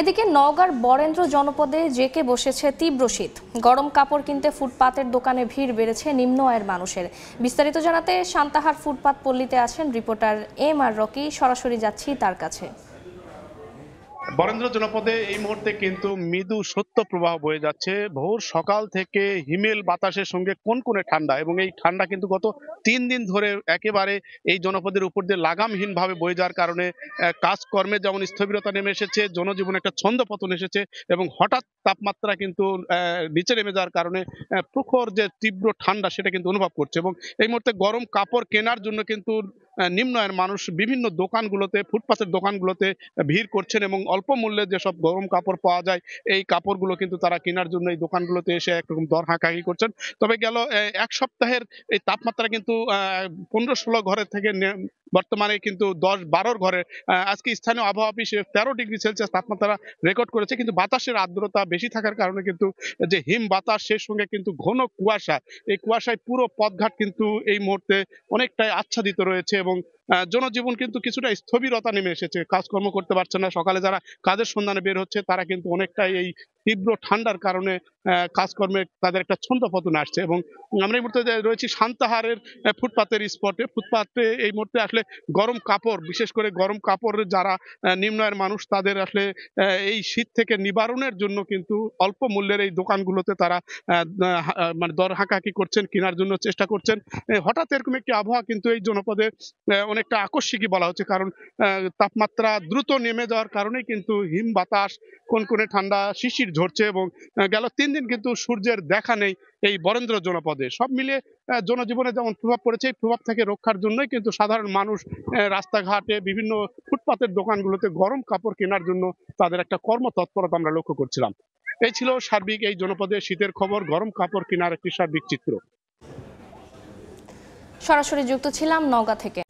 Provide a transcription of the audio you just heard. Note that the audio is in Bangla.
এদিকে নওগাঁর বরেন্দ্র জনপদে জেঁকে বসেছে তীব্র শীত। গরম কাপড় কিনতে ফুটপাতের দোকানে ভিড় বেড়েছে নিম্ন আয়ের মানুষের। বিস্তারিত জানাতে সান্তাহার ফুটপাত পল্লীতে আছেন রিপোর্টার MR রকি। সরাসরি যাচ্ছি তার কাছে। বরেন্দ্র জনপদে এই মুহূর্তে কিন্তু মৃদু শৈত্যপ্রবাহ বয়ে যাচ্ছে। ভোর সকাল থেকে হিমেল বাতাসের সঙ্গে কনকনে ঠান্ডা, এবং এই ঠান্ডা কিন্তু গত 3 দিন ধরে একেবারে এই জনপদের উপর দিয়ে লাগামহীন ভাবে বয়ে যাওয়ার কারণে কাজকর্মে যেমন স্থবিরতা নেমে এসেছে, জনজীবনে একটা ছন্দপতন এসেছে, এবং হঠাৎ তাপমাত্রা কিন্তু নিচে নেমে যাওয়ার কারণে প্রখর যে তীব্র ঠান্ডা সেটা কিন্তু অনুভব করছে। এবং এই মুহূর্তে গরম কাপড় কেনার জন্য কিন্তু নিম্ন আয়ের মানুষ বিভিন্ন দোকানগুলোতে, ফুটপাতের দোকানগুলোতে ভিড় করছেন, এবং অল্প মূল্যে যেসব গরম কাপড় পাওয়া যায় এই কাপড়গুলো কিন্তু তারা কেনার জন্য এই দোকানগুলোতে এসে একরকম দর হাঁকাহাঁকি করছেন। তবে গেল এক সপ্তাহের এই তাপমাত্রা কিন্তু 15-16 ঘরের থেকে বর্তমানে কিন্তু 10-12 ঘরে আজকে স্থানীয় আবহাওয়া অফিস 13 ডিগ্রি সেলসিয়াস তাপমাত্রা রেকর্ড করেছে। কিন্তু বাতাসের আর্দ্রতা বেশি থাকার কারণে কিন্তু যে হিম বাতাস, সেই সঙ্গে কিন্তু ঘন কুয়াশা, এই কুয়াশায় পুরো পথঘাট কিন্তু এই মুহূর্তে অনেকটাই আচ্ছাদিত রয়েছে, এবং জনজীবন কিন্তু কিছুটা স্থবিরতা নেমে এসেছে। কাজকর্ম করতে পারছে না। সকালে যারা কাজের সন্ধানে বের হচ্ছে তারা কিন্তু অনেকটাই এই তীব্র ঠান্ডার কারণে কাজকর্মে তাদের একটা ছন্দপতন আসছে। এবং আমরা এই মুহূর্তে রয়েছি সান্তাহারের ফুটপাতের স্পটে। ফুটপাতে এই মুহূর্তে আসলে গরম কাপড়, বিশেষ করে গরম কাপড় যারা নিম্ন আয়ের মানুষ, তাদের আসলে এই শীত থেকে নিবারণের জন্য কিন্তু অল্প মূল্যের এই দোকানগুলোতে তারা মানে দর হাঁকাহাঁকি করছেন, কেনার জন্য চেষ্টা করছেন। হঠাৎ এরকম একটি আবহাওয়া কিন্তু এই জনপদে অনেকটা আকস্মিকই বলা হচ্ছে, কারণ তাপমাত্রা দ্রুত নেমে যাওয়ার কারণে কিন্তু হিম বাতাস, কনকনে ঠান্ডা, শিশির ঝরছে, এবং গেল 3 দিন কিন্তু সূর্যের দেখা নেই এই বরেন্দ্র জনপদে। সব মিলিয়ে জনজীবনে যেমন প্রভাব পড়েছে, এই প্রভাব থেকে রক্ষার জন্যই কিন্তু সাধারণ মানুষ রাস্তাঘাটে, বিভিন্ন ফুটপাতের দোকানগুলোতে গরম কাপড় কেনার জন্য তাদের একটা কর্মতৎপরতা আমরা লক্ষ্য করছিলাম। এই ছিল সার্বিক এই জনপদে শীতের খবর, গরম কাপড় কেনার একটি সার্বিক চিত্র। সরাসরি যুক্ত ছিলাম নওগাঁ থেকে।